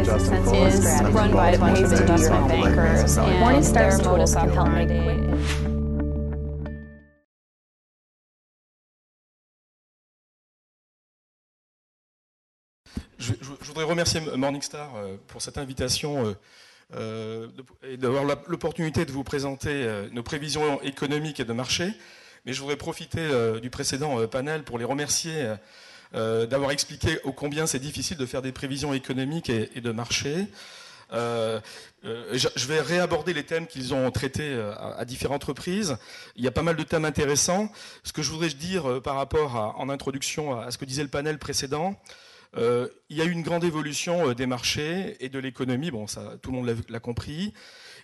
is run by a bunch of investment bankers, and their modus operandi. Je voudrais remercier Morningstar pour cette invitation et d'avoir l'opportunité de vous présenter nos prévisions économiques et de marché. Mais je voudrais profiter du précédent panel pour les remercier d'avoir expliqué ô combien c'est difficile de faire des prévisions économiques et de marché. Je vais réaborder les thèmes qu'ils ont traités à différentes reprises. Il y a pas mal de thèmes intéressants. Ce que je voudrais dire par rapport en introduction à ce que disait le panel précédent, il y a eu une grande évolution des marchés et de l'économie, bon, ça, tout le monde l'a compris,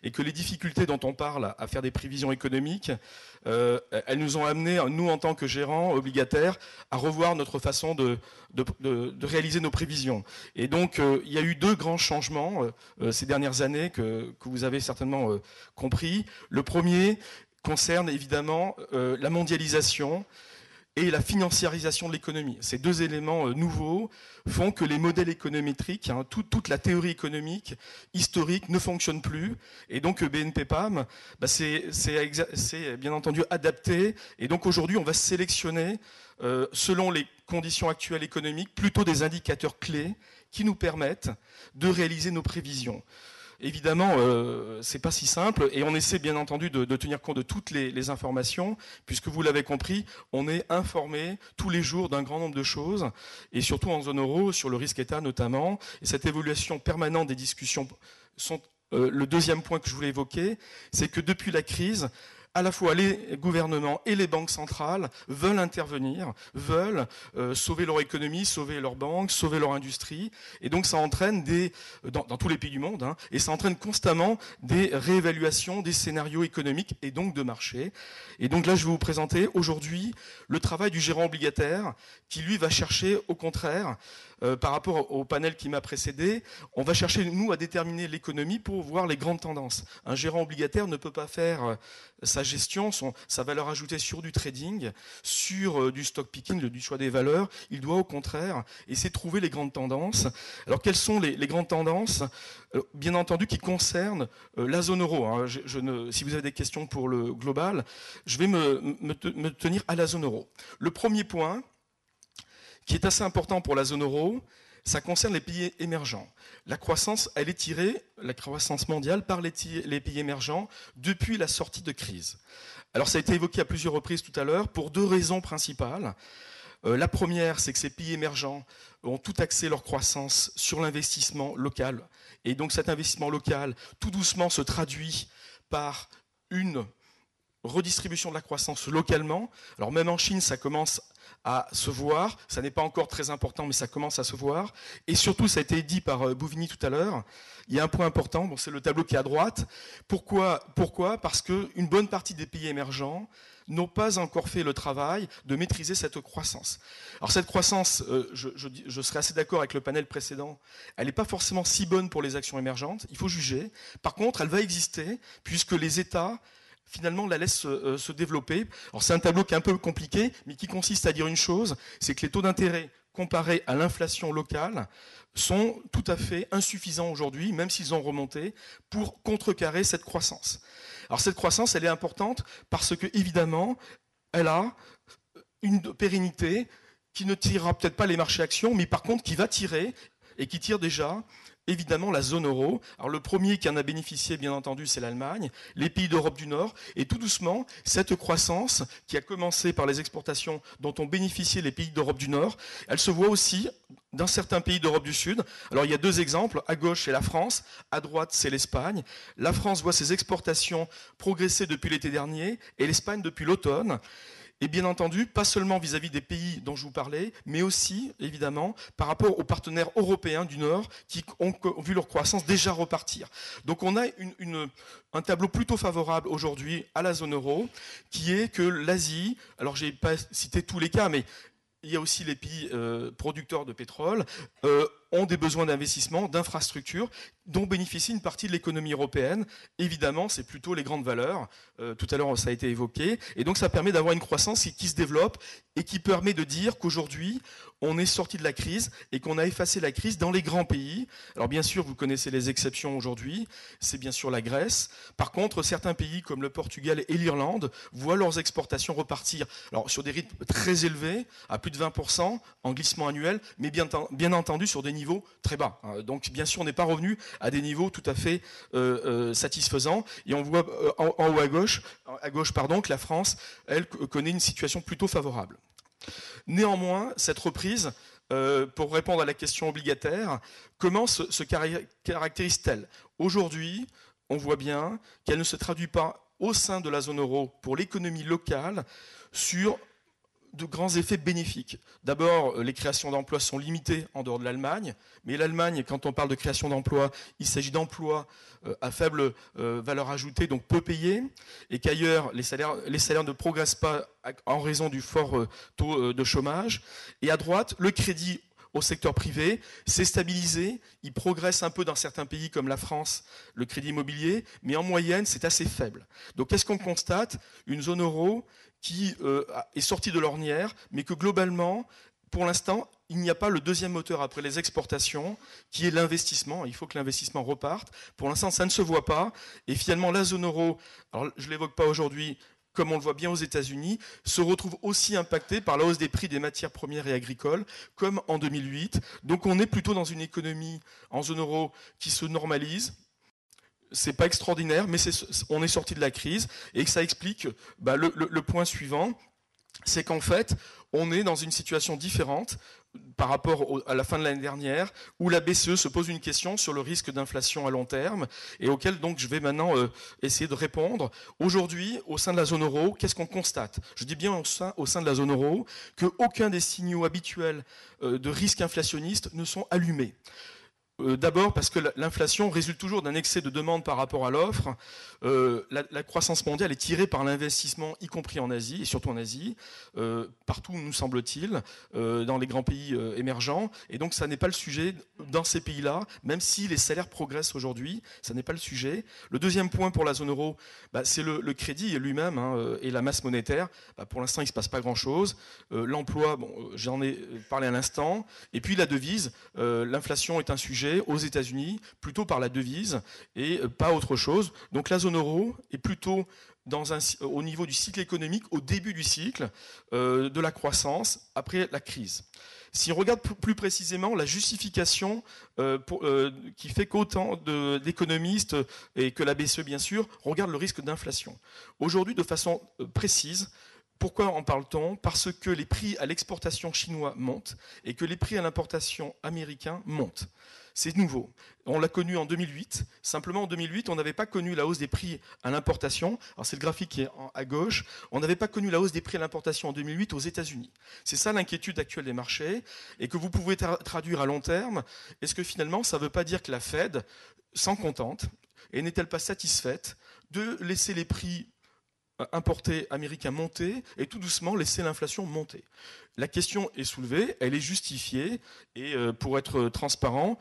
et que les difficultés dont on parle à faire des prévisions économiques, elles nous ont amenés, nous en tant que gérants obligataires, à revoir notre façon de réaliser nos prévisions. Et donc, il y a eu deux grands changements ces dernières années que vous avez certainement compris. Le premier concerne évidemment la mondialisation et la financiarisation de l'économie. Ces deux éléments nouveaux font que les modèles économétriques, hein, toute la théorie économique historique ne fonctionne plus. Et donc BNP-PAM, c'est bien entendu adapté. Et donc aujourd'hui, on va sélectionner, selon les conditions actuelles économiques, plutôt des indicateurs clés qui nous permettent de réaliser nos prévisions. Évidemment, c'est pas si simple et on essaie bien entendu de tenir compte de toutes les informations puisque vous l'avez compris, on est informé tous les jours d'un grand nombre de choses et surtout en zone euro, sur le risque État notamment. Et cette évaluation permanente des discussions sont le deuxième point que je voulais évoquer, c'est que depuis la crise, à la fois les gouvernements et les banques centrales veulent intervenir, veulent sauver leur économie, sauver leurs banques, sauver leur industrie. Et donc ça entraîne dans tous les pays du monde, hein, et ça entraîne constamment des réévaluations des scénarios économiques et donc de marché. Et donc là, je vais vous présenter aujourd'hui le travail du gérant obligataire qui, lui, va chercher au contraire, par rapport au panel qui m'a précédé, on va chercher, nous, à déterminer l'économie pour voir les grandes tendances. Un gérant obligataire ne peut pas faire sa gestion, sa valeur ajoutée sur du trading, sur du stock picking, du choix des valeurs. Il doit au contraire essayer de trouver les grandes tendances. Alors quelles sont les grandes tendances ? Bien entendu qui concernent la zone euro. Hein. Si vous avez des questions pour le global, je vais me tenir à la zone euro. Le premier point, qui est assez important pour la zone euro, ça concerne les pays émergents. La croissance, elle est tirée, la croissance mondiale, par les pays émergents depuis la sortie de crise. Alors ça a été évoqué à plusieurs reprises tout à l'heure pour deux raisons principales. La première, c'est que ces pays émergents ont tout axé leur croissance sur l'investissement local. Et donc cet investissement local, tout doucement, se traduit par une redistribution de la croissance localement. Alors même en Chine, ça commence à se voir. Ça n'est pas encore très important, mais ça commence à se voir. Et surtout, ça a été dit par Bouvigny tout à l'heure, il y a un point important, bon, c'est le tableau qui est à droite. Pourquoi ? Parce qu'une bonne partie des pays émergents n'ont pas encore fait le travail de maîtriser cette croissance. Alors cette croissance, je serais assez d'accord avec le panel précédent, elle n'est pas forcément si bonne pour les actions émergentes, il faut juger. Par contre, elle va exister puisque les États finalement la laisse se développer. Alors c'est un tableau qui est un peu compliqué, mais qui consiste à dire une chose, c'est que les taux d'intérêt comparés à l'inflation locale sont tout à fait insuffisants aujourd'hui, même s'ils ont remonté, pour contrecarrer cette croissance. Alors cette croissance, elle est importante parce que, évidemment, elle a une pérennité qui ne tirera peut-être pas les marchés actions, mais par contre qui va tirer, et qui tire déjà, évidemment, la zone euro. Alors le premier qui en a bénéficié, bien entendu, c'est l'Allemagne, les pays d'Europe du Nord. Et tout doucement, cette croissance qui a commencé par les exportations dont ont bénéficié les pays d'Europe du Nord, elle se voit aussi dans certains pays d'Europe du Sud. Alors il y a deux exemples. À gauche, c'est la France. À droite, c'est l'Espagne. La France voit ses exportations progresser depuis l'été dernier et l'Espagne depuis l'automne. Et bien entendu, pas seulement vis-à-vis des pays dont je vous parlais, mais aussi, évidemment, par rapport aux partenaires européens du Nord qui ont vu leur croissance déjà repartir. Donc on a un tableau plutôt favorable aujourd'hui à la zone euro, qui est que l'Asie, alors je n'ai pas cité tous les cas, mais il y a aussi les pays producteurs de pétrole, ont des besoins d'investissement, d'infrastructures, dont bénéficie une partie de l'économie européenne. Évidemment, c'est plutôt les grandes valeurs. Tout à l'heure, ça a été évoqué. Et donc, ça permet d'avoir une croissance qui se développe et qui permet de dire qu'aujourd'hui, on est sorti de la crise et qu'on a effacé la crise dans les grands pays. Alors, bien sûr, vous connaissez les exceptions aujourd'hui. C'est bien sûr la Grèce. Par contre, certains pays comme le Portugal et l'Irlande voient leurs exportations repartir. Alors, sur des rythmes très élevés, à plus de 20% en glissement annuel, mais bien entendu sur des niveaux très bas. Donc, bien sûr, on n'est pas revenu à des niveaux tout à fait satisfaisants. Et on voit en haut à gauche que la France, elle, connaît une situation plutôt favorable. Néanmoins, cette reprise, pour répondre à la question obligataire, comment se caractérise-t-elle? Aujourd'hui, on voit bien qu'elle ne se traduit pas au sein de la zone euro pour l'économie locale sur de grands effets bénéfiques. D'abord, les créations d'emplois sont limitées en dehors de l'Allemagne, mais l'Allemagne, quand on parle de création d'emplois, il s'agit d'emplois à faible valeur ajoutée, donc peu payés, et qu'ailleurs, les salaires ne progressent pas en raison du fort taux de chômage. Et à droite, le crédit au secteur privé s'est stabilisé, il progresse un peu dans certains pays comme la France, le crédit immobilier, mais en moyenne, c'est assez faible. Donc qu'est-ce qu'on constate? Une zone euro qui est sortie de l'ornière, mais que globalement, pour l'instant, il n'y a pas le deuxième moteur après les exportations, qui est l'investissement. Il faut que l'investissement reparte. Pour l'instant, ça ne se voit pas. Et finalement, la zone euro, alors je ne l'évoque pas aujourd'hui, comme on le voit bien aux États-Unis, se retrouve aussi impactée par la hausse des prix des matières premières et agricoles, comme en 2008. Donc on est plutôt dans une économie en zone euro qui se normalise. C'est pas extraordinaire, mais on est sorti de la crise et que ça explique le point suivant, c'est qu'en fait, on est dans une situation différente par rapport à la fin de l'année dernière, où la BCE se pose une question sur le risque d'inflation à long terme, et auquel donc je vais maintenant essayer de répondre. Aujourd'hui, au sein de la zone euro, qu'est-ce qu'on constate? Je dis bien au sein de la zone euro qu'aucun des signaux habituels de risque inflationniste ne sont allumés. D'abord parce que l'inflation résulte toujours d'un excès de demande par rapport à l'offre. La croissance mondiale est tirée par l'investissement, y compris en Asie, et surtout en Asie, partout nous semble-t-il, dans les grands pays émergents. Et donc ça n'est pas le sujet dans ces pays-là, même si les salaires progressent aujourd'hui, ça n'est pas le sujet. Le deuxième point pour la zone euro, c'est le crédit lui-même et la masse monétaire. Pour l'instant, il ne se passe pas grand-chose. L'emploi, j'en ai parlé à l'instant. Et puis la devise, l'inflation est un sujet aux États-Unis, plutôt par la devise et pas autre chose. Donc la zone euro est plutôt au niveau du cycle économique, au début du cycle de la croissance après la crise. Si on regarde plus précisément la justification qui fait qu'autant d'économistes et que la BCE bien sûr regardent le risque d'inflation. Aujourd'hui, de façon précise, pourquoi en parle-t-on? Parce que les prix à l'exportation chinois montent et que les prix à l'importation américains montent. C'est nouveau. On l'a connu en 2008. Simplement, en 2008, on n'avait pas connu la hausse des prix à l'importation. Alors, c'est le graphique qui est à gauche. On n'avait pas connu la hausse des prix à l'importation en 2008 aux États-Unis. C'est ça l'inquiétude actuelle des marchés et que vous pouvez traduire à long terme. Est-ce que finalement, ça ne veut pas dire que la Fed s'en contente et n'est-elle pas satisfaite de laisser les prix importés américains monter et tout doucement laisser l'inflation monter? La question est soulevée, elle est justifiée et pour être transparent,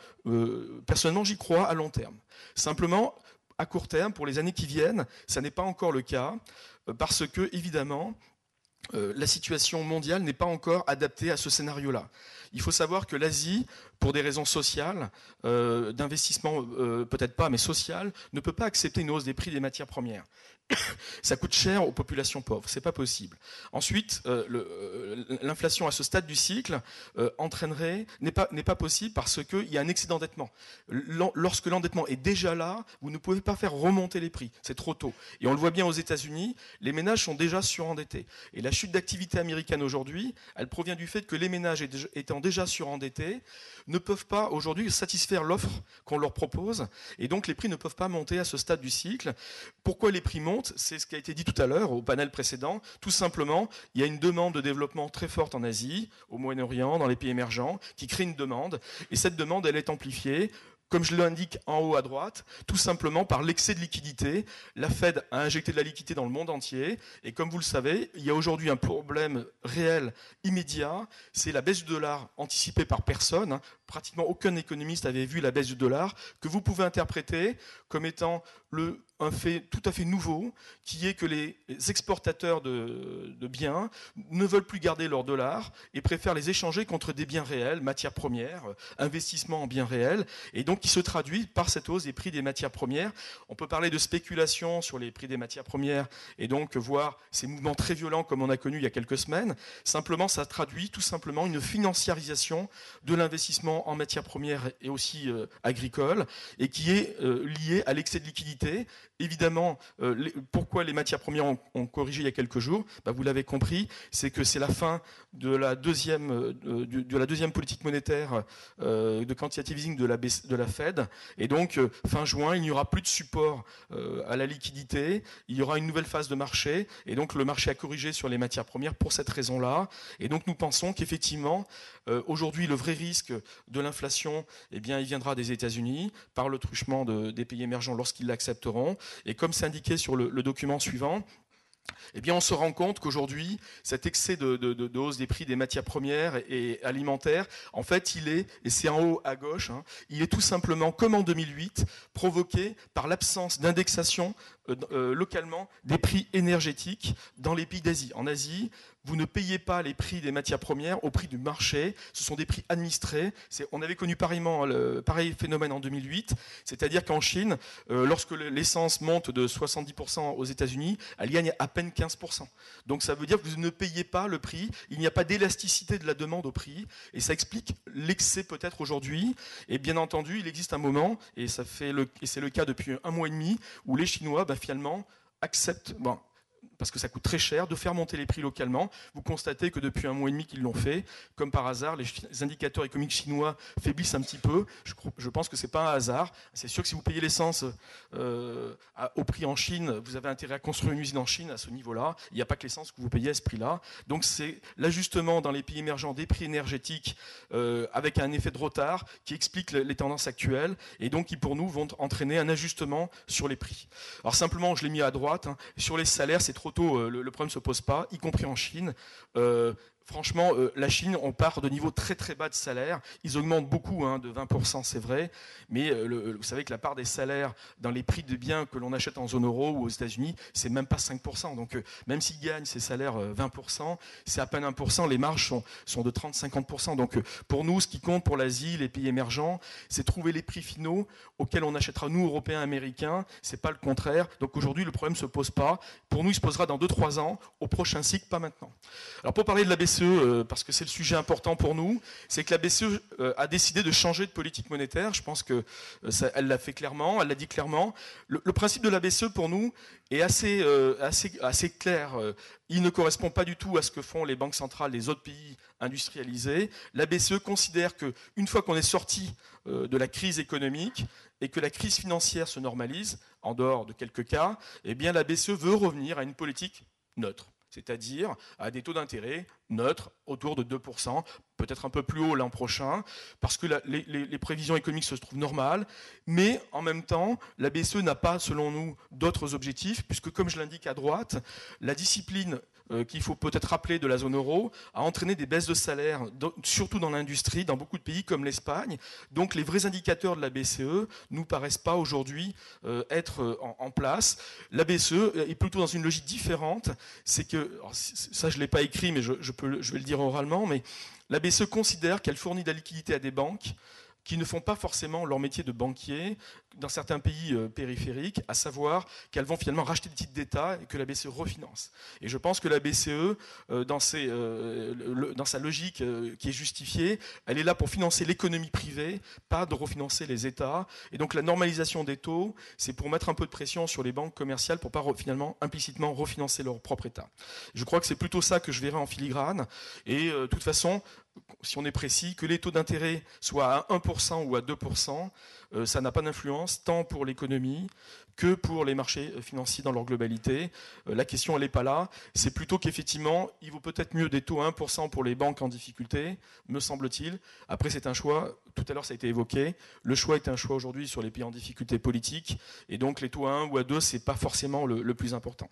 personnellement j'y crois à long terme. Simplement, à court terme, pour les années qui viennent, ça n'est pas encore le cas parce que évidemment la situation mondiale n'est pas encore adaptée à ce scénario-là. Il faut savoir que l'Asie, pour des raisons sociales, d'investissement peut-être pas, mais sociales, ne peut pas accepter une hausse des prix des matières premières. Ça coûte cher aux populations pauvres, c'est pas possible. Ensuite, l'inflation à ce stade du cycle n'est pas possible parce qu'il y a un excès d'endettement. Lorsque l'endettement est déjà là, vous ne pouvez pas faire remonter les prix, c'est trop tôt. Et on le voit bien aux États-Unis, les ménages sont déjà surendettés. Et la chute d'activité américaine aujourd'hui, elle provient du fait que les ménages étant déjà surendettés ne peuvent pas aujourd'hui satisfaire l'offre qu'on leur propose, et donc les prix ne peuvent pas monter à ce stade du cycle. Pourquoi les prix montent? C'est ce qui a été dit tout à l'heure au panel précédent. Tout simplement, il y a une demande de développement très forte en Asie, au Moyen-Orient, dans les pays émergents, qui crée une demande. Et cette demande, elle est amplifiée comme je l'indique en haut à droite, tout simplement par l'excès de liquidité. La Fed a injecté de la liquidité dans le monde entier, et comme vous le savez, il y a aujourd'hui un problème réel, immédiat, c'est la baisse du dollar anticipée par personne. Pratiquement aucun économiste avait vu la baisse du dollar, que vous pouvez interpréter comme étant un fait tout à fait nouveau, qui est que les exportateurs de biens ne veulent plus garder leurs dollars et préfèrent les échanger contre des biens réels, matières premières, investissements en biens réels, et donc qui se traduit par cette hausse des prix des matières premières. On peut parler de spéculation sur les prix des matières premières et donc voir ces mouvements très violents comme on a connu il y a quelques semaines. Simplement, ça traduit tout simplement une financiarisation de l'investissement en matières premières et aussi agricoles, et qui est liée à l'excès de liquidité. Évidemment, pourquoi les matières premières ont corrigé il y a quelques jours, vous l'avez compris, c'est que c'est la fin de la deuxième politique monétaire de quantitative easing de la Fed, et donc fin juin, il n'y aura plus de support à la liquidité, il y aura une nouvelle phase de marché, et donc le marché a corrigé sur les matières premières pour cette raison-là, et donc nous pensons qu'effectivement, aujourd'hui, le vrai risque de l'inflation, il viendra des États-Unis par le truchement des pays émergents lorsqu'ils l'accepteront. Et comme c'est indiqué sur le document suivant, on se rend compte qu'aujourd'hui, cet excès de hausse des prix des matières premières et alimentaires, en fait, et c'est en haut à gauche, il est tout simplement, comme en 2008, provoqué par l'absence d'indexation localement des prix énergétiques dans les pays d'Asie. En Asie, vous ne payez pas les prix des matières premières au prix du marché, ce sont des prix administrés. On avait connu pareil phénomène en 2008, c'est-à-dire qu'en Chine, lorsque l'essence monte de 70% aux États-Unis, elle gagne à peine 15%. Donc ça veut dire que vous ne payez pas le prix, il n'y a pas d'élasticité de la demande au prix, et ça explique l'excès peut-être aujourd'hui. Et bien entendu, il existe un moment, et c'est le cas depuis un mois et demi, où les Chinois finalement acceptent, parce que ça coûte très cher, de faire monter les prix localement. Vous constatez que depuis un mois et demi qu'ils l'ont fait, comme par hasard, les indicateurs économiques chinois faiblissent un petit peu. Je pense que ce n'est pas un hasard. C'est sûr que si vous payez l'essence au prix en Chine, vous avez intérêt à construire une usine en Chine à ce niveau-là. Il n'y a pas que l'essence que vous payez à ce prix-là. Donc c'est l'ajustement dans les pays émergents des prix énergétiques avec un effet de retard qui explique les tendances actuelles et donc qui pour nous vont entraîner un ajustement sur les prix. Alors simplement, je l'ai mis à droite, sur les salaires, c'est trop tôt, le problème ne se pose pas, y compris en Chine. Franchement, la Chine, on part de niveaux très très bas de salaire. Ils augmentent beaucoup, de 20%, c'est vrai. Mais vous savez que la part des salaires dans les prix de biens que l'on achète en zone euro ou aux États-Unis, c'est même pas 5%. Donc même s'ils gagnent ces salaires 20%, c'est à peine 1%. Les marges sont de 30-50%. Donc pour nous, ce qui compte pour l'Asie, les pays émergents, c'est trouver les prix finaux auxquels on achètera, nous, Européens, Américains. C'est pas le contraire. Donc aujourd'hui, le problème ne se pose pas. Pour nous, il se posera dans 2-3 ans, au prochain cycle, pas maintenant. Alors pour parler de la BCE, parce que c'est le sujet important pour nous, c'est que la BCE a décidé de changer de politique monétaire. Je pense qu'elle l'a fait clairement, elle l'a dit clairement. Le principe de la BCE pour nous est assez clair. Il ne correspond pas du tout à ce que font les banques centrales des autres pays industrialisés. La BCE considère qu'une fois qu'on est sorti de la crise économique et que la crise financière se normalise, en dehors de quelques cas, la BCE veut revenir à une politique neutre, c'est-à-dire à des taux d'intérêt neutres, autour de 2%, peut-être un peu plus haut l'an prochain, parce que les prévisions économiques se trouvent normales, mais en même temps, la BCE n'a pas, selon nous, d'autres objectifs, puisque comme je l'indique à droite, la discipline qu'il faut peut-être rappeler de la zone euro a entraîné des baisses de salaire, surtout dans l'industrie, dans beaucoup de pays comme l'Espagne. Donc les vrais indicateurs de la BCE nous paraissent pas aujourd'hui être en place. La BCE est plutôt dans une logique différente. C'est que, alors, ça je l'ai pas écrit, mais je vais le dire oralement, mais la BCE considère qu'elle fournit de la liquidité à des banques qui ne font pas forcément leur métier de banquier dans certains pays périphériques, à savoir qu'elles vont finalement racheter des titres d'État et que la BCE refinance. Et je pense que la BCE, dans sa logique qui est justifiée, elle est là pour financer l'économie privée, pas de refinancer les États. Et donc la normalisation des taux, c'est pour mettre un peu de pression sur les banques commerciales pour pas finalement implicitement refinancer leur propre État. Je crois que c'est plutôt ça que je verrai en filigrane. Et de toute façon, si on est précis, que les taux d'intérêt soient à 1% ou à 2%, ça n'a pas d'influence tant pour l'économie que pour les marchés financiers dans leur globalité. La question, elle n'est pas là. C'est plutôt qu'effectivement, il vaut peut-être mieux des taux à 1% pour les banques en difficulté, me semble-t-il. Après, c'est un choix. Tout à l'heure, ça a été évoqué. Le choix est un choix aujourd'hui sur les pays en difficulté politique. Et donc, les taux à 1 ou à 2, ce n'est pas forcément le plus important.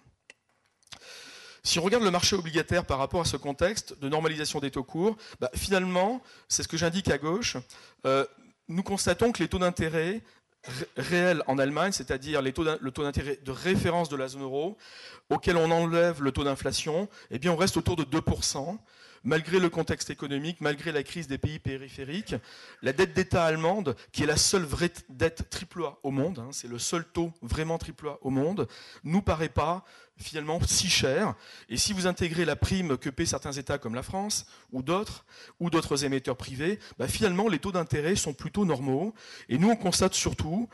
Si on regarde le marché obligataire par rapport à ce contexte de normalisation des taux courts, finalement, c'est ce que j'indique à gauche, nous constatons que les taux d'intérêt réels en Allemagne, c'est-à-dire le taux d'intérêt de référence de la zone euro, auquel on enlève le taux d'inflation, eh bien on reste autour de 2%, malgré le contexte économique, malgré la crise des pays périphériques. La dette d'État allemande, qui est la seule vraie dette AAA au monde, c'est le seul taux vraiment AAA au monde, nous paraît pas finalement si cher. Et si vous intégrez la prime que paient certains États comme la France ou d'autres émetteurs privés, finalement les taux d'intérêt sont plutôt normaux. Et nous on constate surtout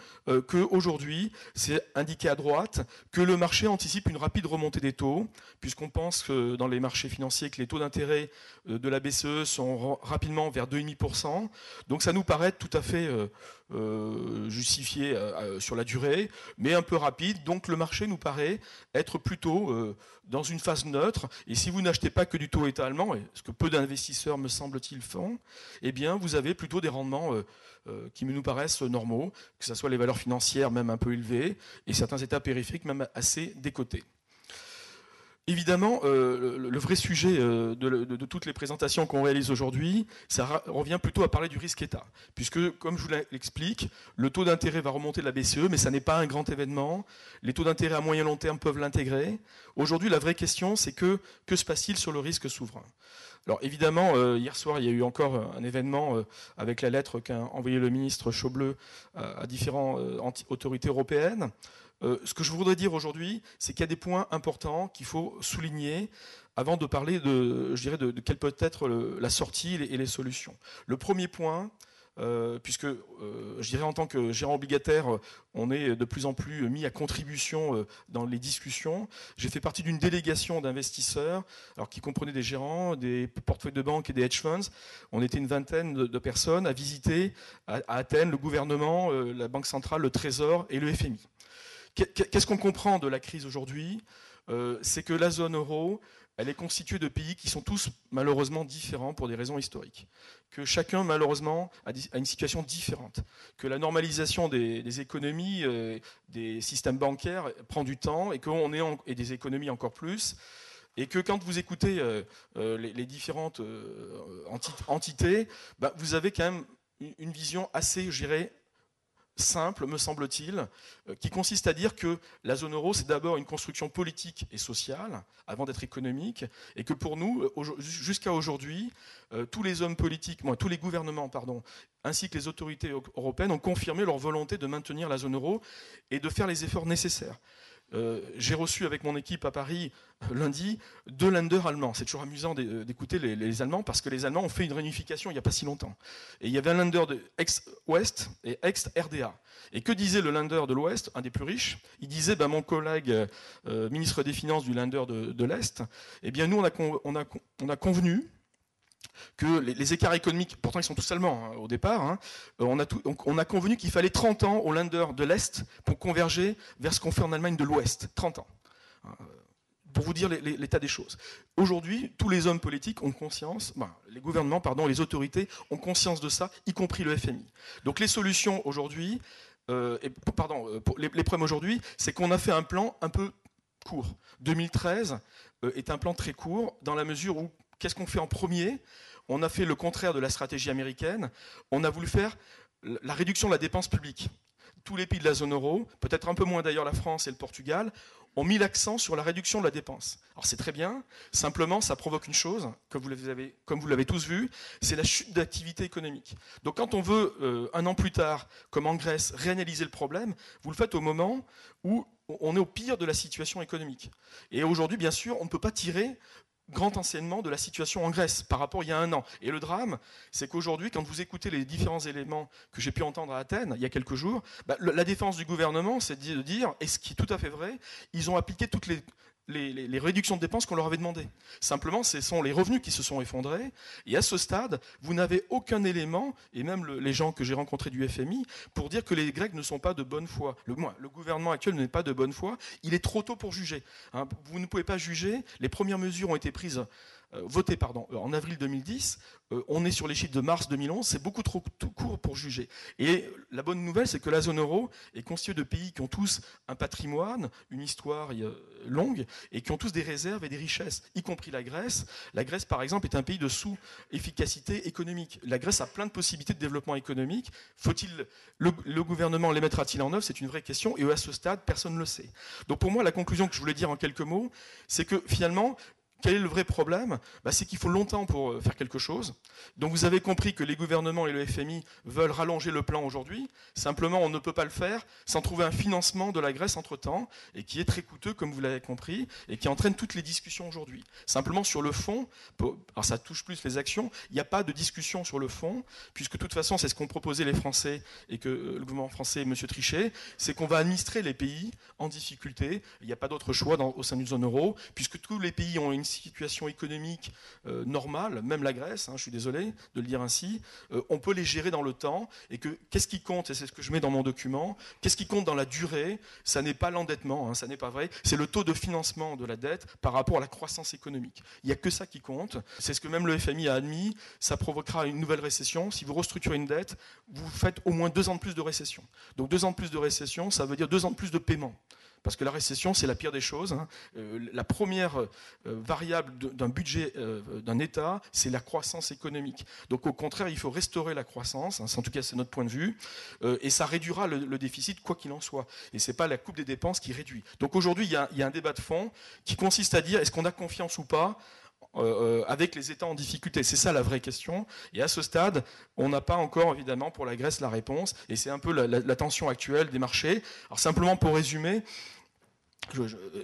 qu'aujourd'hui, c'est indiqué à droite, que le marché anticipe une rapide remontée des taux, puisqu'on pense que dans les marchés financiers que les taux d'intérêt de la BCE sont rapidement vers 2,5%. Donc ça nous paraît tout à fait justifié sur la durée, mais un peu rapide. Donc le marché nous paraît être plutôt dans une phase neutre. Et si vous n'achetez pas que du taux État allemand, ce que peu d'investisseurs, me semble-t-il, font, eh bien vous avez plutôt des rendements qui nous paraissent normaux, que ce soit les valeurs financières même un peu élevées, et certains États périphériques même assez décotés. Évidemment, le vrai sujet de toutes les présentations qu'on réalise aujourd'hui, ça revient plutôt à parler du risque État. Puisque, comme je vous l'explique, le taux d'intérêt va remonter de la BCE, mais ça n'est pas un grand événement. Les taux d'intérêt à moyen et long terme peuvent l'intégrer. Aujourd'hui, la vraie question, c'est que se passe-t-il sur le risque souverain ? Alors évidemment, hier soir, il y a eu encore un événement avec la lettre qu'a envoyée le ministre Schäuble à différentes autorités européennes. Ce que je voudrais dire aujourd'hui, c'est qu'il y a des points importants qu'il faut souligner avant de parler de quelle peut être la sortie et les solutions. Le premier point, puisque je dirais en tant que gérant obligataire, on est de plus en plus mis à contribution dans les discussions. J'ai fait partie d'une délégation d'investisseurs, alors qui comprenait des gérants, des portefeuilles de banque et des hedge funds. On était une vingtaine de personnes à visiter à Athènes le gouvernement, la Banque centrale, le Trésor et le FMI. Qu'est-ce qu'on comprend de la crise aujourd'hui ? C'est que la zone euro, elle est constituée de pays qui sont tous malheureusement différents pour des raisons historiques. Que chacun malheureusement a une situation différente. Que la normalisation des économies, des systèmes bancaires prend du temps et des économies encore plus. Et que quand vous écoutez les différentes entités, vous avez quand même une vision assez, je dirais, simple, me semble-t-il, qui consiste à dire que la zone euro, c'est d'abord une construction politique et sociale, avant d'être économique, et que pour nous, jusqu'à aujourd'hui, tous les hommes politiques, tous les gouvernements, ainsi que les autorités européennes ont confirmé leur volonté de maintenir la zone euro et de faire les efforts nécessaires. J'ai reçu avec mon équipe à Paris lundi 2 Länder allemands. C'est toujours amusant d'écouter les Allemands parce que les Allemands ont fait une réunification il n'y a pas si longtemps. Et il y avait un Länder de ex-Ouest et ex-RDA. Et que disait le Länder de l'Ouest, un des plus riches ? Il disait, mon collègue ministre des Finances du Länder de l'Est, eh bien nous on a convenu que les écarts économiques, pourtant ils sont tous allemands au départ, on a convenu qu'il fallait 30 ans au Länder de l'Est pour converger vers ce qu'on fait en Allemagne de l'Ouest. 30 ans. Pour vous dire l'état des choses. Aujourd'hui, tous les hommes politiques ont conscience, les gouvernements, les autorités ont conscience de ça, y compris le FMI. Donc les solutions aujourd'hui, les problèmes aujourd'hui, c'est qu'on a fait un plan un peu court. 2013 est un plan très court dans la mesure où qu'est-ce qu'on fait en premier ? On a fait le contraire de la stratégie américaine. On a voulu faire la réduction de la dépense publique. Tous les pays de la zone euro, peut-être un peu moins d'ailleurs la France et le Portugal, ont mis l'accent sur la réduction de la dépense. Alors c'est très bien, simplement ça provoque une chose, comme vous l'avez tous vu, c'est la chute d'activité économique. Donc quand on veut, un an plus tard, comme en Grèce, réanalyser le problème, vous le faites au moment où on est au pire de la situation économique. Et aujourd'hui, bien sûr, on ne peut pas tirer grand enseignement de la situation en Grèce par rapport à il y a un an. Et le drame, c'est qu'aujourd'hui, quand vous écoutez les différents éléments que j'ai pu entendre à Athènes il y a quelques jours, la défense du gouvernement, c'est de dire, et ce qui est tout à fait vrai, ils ont appliqué toutes les les réductions de dépenses qu'on leur avait demandées. Simplement, ce sont les revenus qui se sont effondrés. Et à ce stade, vous n'avez aucun élément, et même les gens que j'ai rencontrés du FMI, pour dire que les Grecs ne sont pas de bonne foi. Le gouvernement actuel n'est pas de bonne foi. Il est trop tôt pour juger. Hein. Vous ne pouvez pas juger. Les premières mesures ont été prises, votées en avril 2010. On est sur les chiffres de mars 2011. C'est beaucoup trop court pour juger. Et la bonne nouvelle, c'est que la zone euro est constituée de pays qui ont tous un patrimoine, une histoire longue, et qui ont tous des réserves et des richesses, y compris la Grèce. La Grèce, par exemple, est un pays de sous-efficacité économique. La Grèce a plein de possibilités de développement économique. Le gouvernement les mettra-t-il en œuvre? C'est une vraie question, et à ce stade, personne ne le sait. Donc pour moi, la conclusion que je voulais dire en quelques mots, c'est que finalement, quel est le vrai problème? C'est qu'il faut longtemps pour faire quelque chose. Donc vous avez compris que les gouvernements et le FMI veulent rallonger le plan aujourd'hui. Simplement, on ne peut pas le faire sans trouver un financement de la Grèce entre-temps, et qui est très coûteux, comme vous l'avez compris, et qui entraîne toutes les discussions aujourd'hui. Simplement, sur le fond, alors ça touche plus les actions, il n'y a pas de discussion sur le fond, puisque de toute façon, c'est ce qu'ont proposé les Français, et que le gouvernement français, M. Trichet, c'est qu'on va administrer les pays en difficulté. Il n'y a pas d'autre choix au sein d'une zone euro, puisque tous les pays ont une situation économique normale, même la Grèce, je suis désolé de le dire ainsi, on peut les gérer dans le temps, et que qu'est-ce qui compte, et c'est ce que je mets dans mon document, qu'est-ce qui compte dans la durée, ça n'est pas l'endettement, ça n'est pas vrai, c'est le taux de financement de la dette par rapport à la croissance économique. Il n'y a que ça qui compte, c'est ce que même le FMI a admis, ça provoquera une nouvelle récession. Si vous restructurez une dette, vous faites au moins 2 ans de plus de récession. Donc 2 ans de plus de récession, ça veut dire 2 ans de plus de paiement. Parce que la récession, c'est la pire des choses. La première variable d'un budget d'un État, c'est la croissance économique. Donc au contraire, il faut restaurer la croissance, en tout cas c'est notre point de vue, et ça réduira le déficit, quoi qu'il en soit. Et ce n'est pas la coupe des dépenses qui réduit. Donc aujourd'hui, il y a un débat de fond qui consiste à dire, est-ce qu'on a confiance ou pas avec les États en difficulté? C'est ça la vraie question. Et à ce stade, on n'a pas encore, évidemment, pour la Grèce, la réponse. Et c'est un peu la tension actuelle des marchés. Alors simplement pour résumer,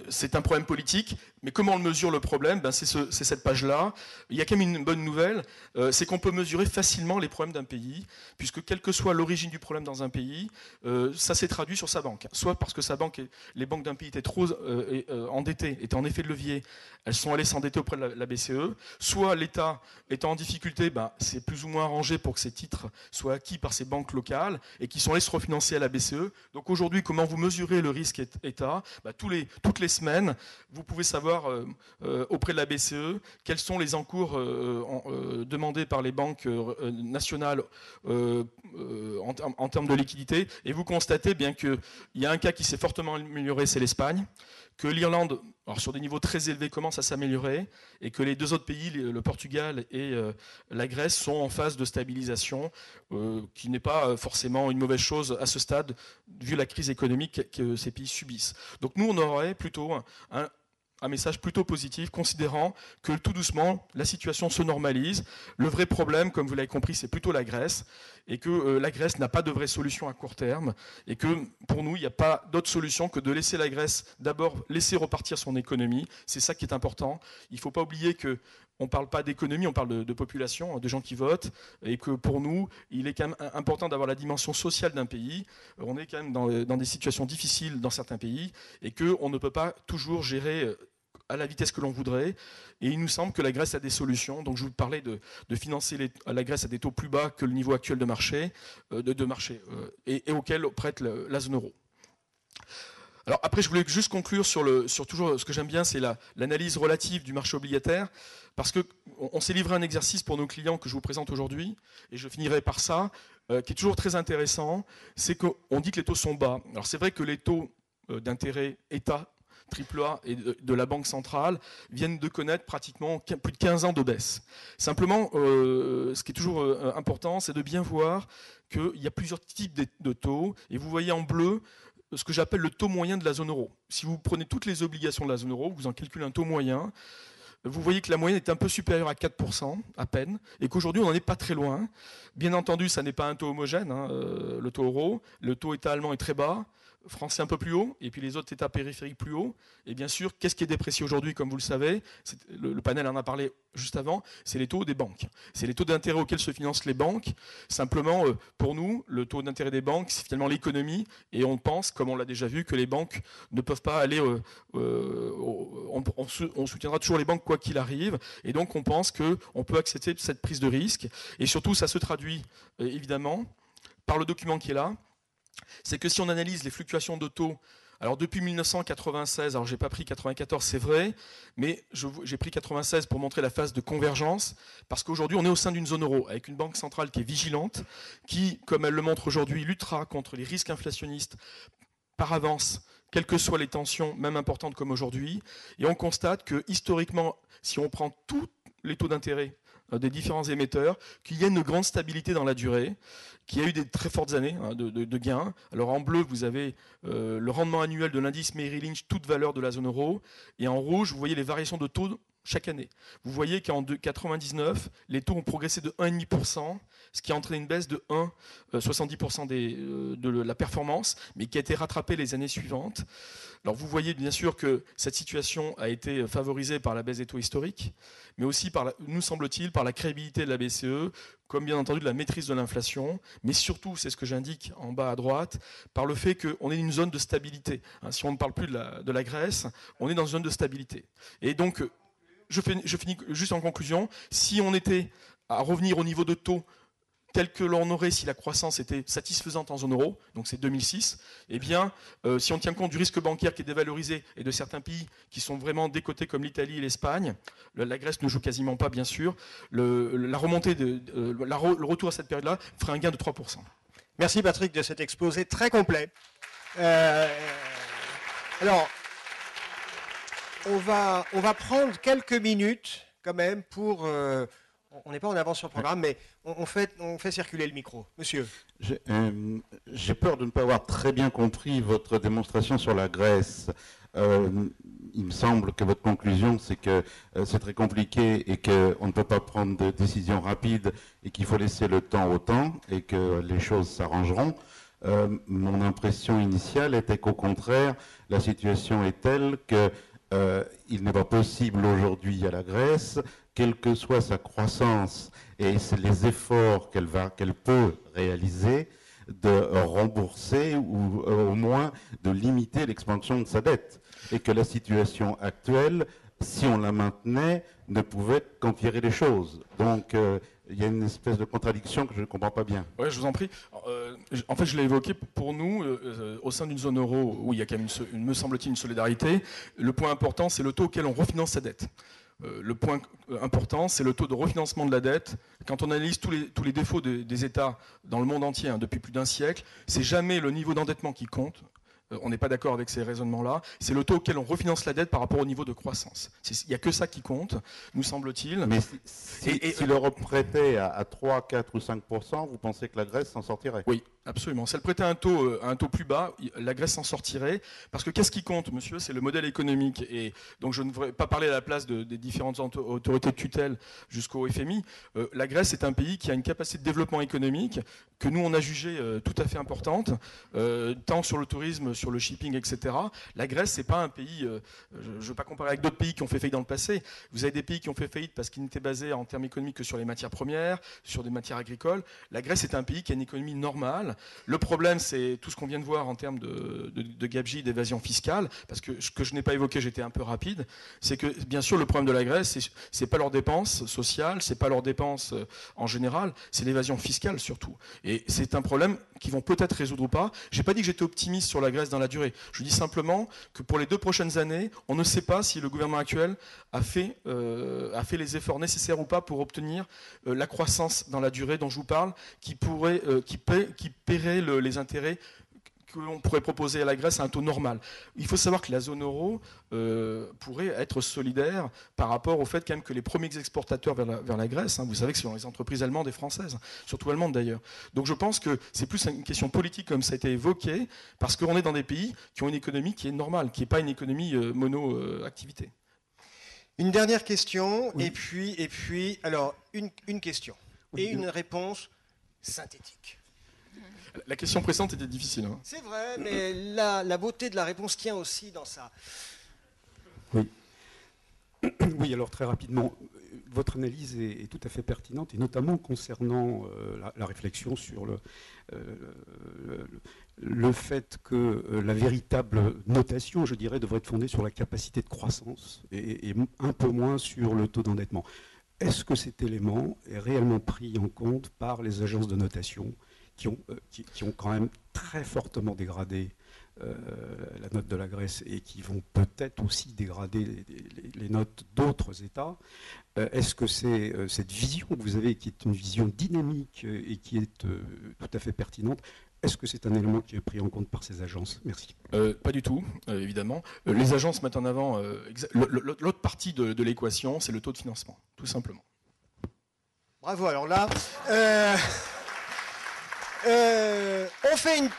c'est un problème politique, mais comment on mesure le problème? C'est cette page-là. Il y a quand même une bonne nouvelle, c'est qu'on peut mesurer facilement les problèmes d'un pays, puisque quelle que soit l'origine du problème dans un pays, ça s'est traduit sur sa banque. Soit parce que les banques d'un pays étaient trop endettées, étaient en effet de levier, elles sont allées s'endetter auprès de la BCE, soit l'État étant en difficulté, c'est plus ou moins arrangé pour que ces titres soient acquis par ces banques locales et qui sont allées se refinancer à la BCE. Donc aujourd'hui, comment vous mesurez le risque État? Toutes les semaines, vous pouvez savoir auprès de la BCE quels sont les encours demandés par les banques nationales en termes de liquidité. Et vous constatez bien qu'il y a un cas qui s'est fortement amélioré, c'est l'Espagne, que l'Irlande, sur des niveaux très élevés, commence à s'améliorer, et que les 2 autres pays, le Portugal et la Grèce, sont en phase de stabilisation, qui n'est pas forcément une mauvaise chose à ce stade, vu la crise économique que ces pays subissent. Donc nous, on aurait plutôt un message plutôt positif, considérant que tout doucement, la situation se normalise. Le vrai problème, comme vous l'avez compris, c'est plutôt la Grèce, et que la Grèce n'a pas de vraie solution à court terme, et que pour nous, il n'y a pas d'autre solution que de laisser la Grèce d'abord laisser repartir son économie. C'est ça qui est important. Il ne faut pas oublier que on ne parle pas d'économie, on parle de population, de gens qui votent, et que pour nous, il est quand même important d'avoir la dimension sociale d'un pays. On est quand même dans des situations difficiles dans certains pays, et qu'on ne peut pas toujours gérer à la vitesse que l'on voudrait. Et il nous semble que la Grèce a des solutions. Donc je vous parlais de financer la Grèce à des taux plus bas que le niveau actuel de marché, et auquel prête la zone euro. Alors après, je voulais juste conclure sur toujours ce que j'aime bien, c'est l'analyse relative du marché obligataire, parce qu'on s'est livré un exercice pour nos clients que je vous présente aujourd'hui, et je finirai par ça, qui est toujours très intéressant, c'est qu'on dit que les taux sont bas. Alors c'est vrai que les taux d'intérêt État, AAA et de la Banque centrale viennent de connaître pratiquement plus de 15 ans de baisse. Simplement, ce qui est toujours important, c'est de bien voir qu'il y a plusieurs types de taux, et vous voyez en bleu ce que j'appelle le taux moyen de la zone euro. Si vous prenez toutes les obligations de la zone euro, vous en calculez un taux moyen. vous voyez que la moyenne est un peu supérieure à 4% à peine, et qu'aujourd'hui on n'en est pas très loin. Bien entendu, ça n'est pas un taux homogène, hein, le taux euro. Le taux État allemand est très bas, français un peu plus haut, et puis les autres États périphériques plus haut. Et bien sûr, qu'est-ce qui est déprécié aujourd'hui, comme vous le savez, le panel en a parlé juste avant, c'est les taux des banques. C'est les taux d'intérêt auxquels se financent les banques. Simplement, pour nous, le taux d'intérêt des banques, c'est finalement l'économie, et on pense, comme on l'a déjà vu, que les banques ne peuvent pas aller... on soutiendra toujours les banques quoi qu'il arrive, et donc on pense qu'on peut accepter cette prise de risque. Et surtout, ça se traduit, évidemment, par le document qui est là. C'est que si on analyse les fluctuations de taux, alors depuis 1996, alors j'ai pas pris 94, c'est vrai, mais j'ai pris 96 pour montrer la phase de convergence, parce qu'aujourd'hui on est au sein d'une zone euro, avec une banque centrale qui est vigilante, qui, comme elle le montre aujourd'hui, luttera contre les risques inflationnistes par avance, quelles que soient les tensions, même importantes comme aujourd'hui. Et on constate que historiquement, si on prend tous les taux d'intérêt des différents émetteurs, qu'il y a une grande stabilité dans la durée, qu'il y a eu des très fortes années de gains. Alors en bleu, vous avez le rendement annuel de l'indice Merrill Lynch, toute valeur de la zone euro, et en rouge, vous voyez les variations de taux chaque année. Vous voyez qu'en 1999, les taux ont progressé de 1,5%, ce qui a entraîné une baisse de 70% de la performance, mais qui a été rattrapée les années suivantes. Alors vous voyez bien sûr que cette situation a été favorisée par la baisse des taux historiques, mais aussi, nous semble-t-il, par la crédibilité de la BCE, comme bien entendu de la maîtrise de l'inflation, mais surtout, c'est ce que j'indique en bas à droite, par le fait qu'on est dans une zone de stabilité. Si on ne parle plus de la Grèce, on est dans une zone de stabilité. Et donc, je finis juste en conclusion, si on était à revenir au niveau de taux tel que l'on aurait si la croissance était satisfaisante en zone euro, donc c'est 2006, eh bien, si on tient compte du risque bancaire qui est dévalorisé et de certains pays qui sont vraiment décotés comme l'Italie et l'Espagne, la Grèce ne joue quasiment pas, bien sûr, le retour à cette période-là ferait un gain de 3%. Merci Patrick de cet exposé très complet. Alors, on va prendre quelques minutes quand même pour... on n'est pas en avance sur le programme, mais on fait circuler le micro. Monsieur. J'ai peur de ne pas avoir très bien compris votre démonstration sur la Grèce. Il me semble que votre conclusion, c'est que c'est très compliqué et qu'on ne peut pas prendre de décisions rapides et qu'il faut laisser le temps au temps et que les choses s'arrangeront. Mon impression initiale était qu'au contraire, la situation est telle qu'il n'est pas possible aujourd'hui à la Grèce, quelle que soit sa croissance et les efforts qu'elle peut réaliser, de rembourser ou au moins de limiter l'expansion de sa dette. Et que la situation actuelle, si on la maintenait, ne pouvait qu'empirer les choses. Donc il y a une espèce de contradiction que je ne comprends pas bien. Oui, je vous en prie. En fait, je l'ai évoqué, pour nous, au sein d'une zone euro où il y a quand même, me semble-t-il, une solidarité, le point important, c'est le taux auquel on refinance sa dette. Le point important, c'est le taux de refinancement de la dette. Quand on analyse tous les défauts des États dans le monde entier depuis plus d'un siècle, c'est jamais le niveau d'endettement qui compte. On n'est pas d'accord avec ces raisonnements-là. C'est le taux auquel on refinance la dette par rapport au niveau de croissance. Il n'y a que ça qui compte, nous semble-t-il. Mais si l'Europe prêtait à 3, 4 ou 5%, vous pensez que la Grèce s'en sortirait? Oui, absolument. Si elle prêtait un taux plus bas, la Grèce s'en sortirait. Parce que qu'est-ce qui compte, monsieur? C'est le modèle économique. Et donc je ne voudrais pas parler à la place des différentes autorités de tutelle jusqu'au FMI. La Grèce est un pays qui a une capacité de développement économique que nous, on a jugée tout à fait importante, tant sur le tourisme, sur le shipping, etc. La Grèce, c'est pas un pays, je ne veux pas comparer avec d'autres pays qui ont fait faillite dans le passé. Vous avez des pays qui ont fait faillite parce qu'ils n'étaient basés en termes économiques que sur les matières premières, sur des matières agricoles. La Grèce est un pays qui a une économie normale. Le problème, c'est tout ce qu'on vient de voir en termes de gabegie, d'évasion fiscale, parce que ce que je n'ai pas évoqué, j'étais un peu rapide, c'est que, bien sûr, le problème de la Grèce, c'est pas leurs dépenses sociales, c'est pas leurs dépenses en général, c'est l'évasion fiscale surtout. Et c'est un problème qu'ils vont peut-être résoudre ou pas. J'ai pas dit que j'étais optimiste sur la Grèce dans la durée. Je dis simplement que pour les 2 prochaines années, on ne sait pas si le gouvernement actuel a fait les efforts nécessaires ou pas pour obtenir la croissance dans la durée dont je vous parle, qui paierait les intérêts que l'on pourrait proposer à la Grèce à un taux normal. Il faut savoir que la zone euro pourrait être solidaire par rapport au fait quand même que les premiers exportateurs vers la Grèce, vous savez que ce sont les entreprises allemandes et françaises, surtout allemandes d'ailleurs. Donc je pense que c'est plus une question politique comme ça a été évoqué, parce qu'on est dans des pays qui ont une économie qui est normale, qui n'est pas une économie mono-activité. Une dernière question, Oui. et puis, alors, une question Oui, et une réponse synthétique. La question précédente était difficile. Hein. C'est vrai, mais la beauté de la réponse tient aussi dans ça. Oui. Oui, alors très rapidement, votre analyse est tout à fait pertinente, et notamment concernant la réflexion sur le fait que la véritable notation, je dirais, devrait être fondée sur la capacité de croissance et un peu moins sur le taux d'endettement. Est-ce que cet élément est réellement pris en compte par les agences de notation qui ont quand même très fortement dégradé la note de la Grèce et qui vont peut-être aussi dégrader les notes d'autres États? Est-ce que c'est cette vision que vous avez, qui est une vision dynamique et qui est tout à fait pertinente, est-ce que c'est un élément qui est pris en compte par ces agences? Merci. Pas du tout, évidemment. Les agences mettent en avant l'autre partie de l'équation, c'est le taux de financement, tout simplement. Bravo, alors là... on fait une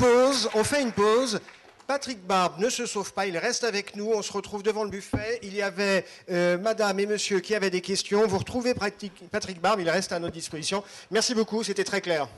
pause. Patrick Barbe ne se sauve pas, il reste avec nous. On se retrouve devant le buffet. Il y avait madame et monsieur qui avaient des questions. Vous retrouvez Patrick Barbe, il reste à notre disposition. Merci beaucoup, c'était très clair.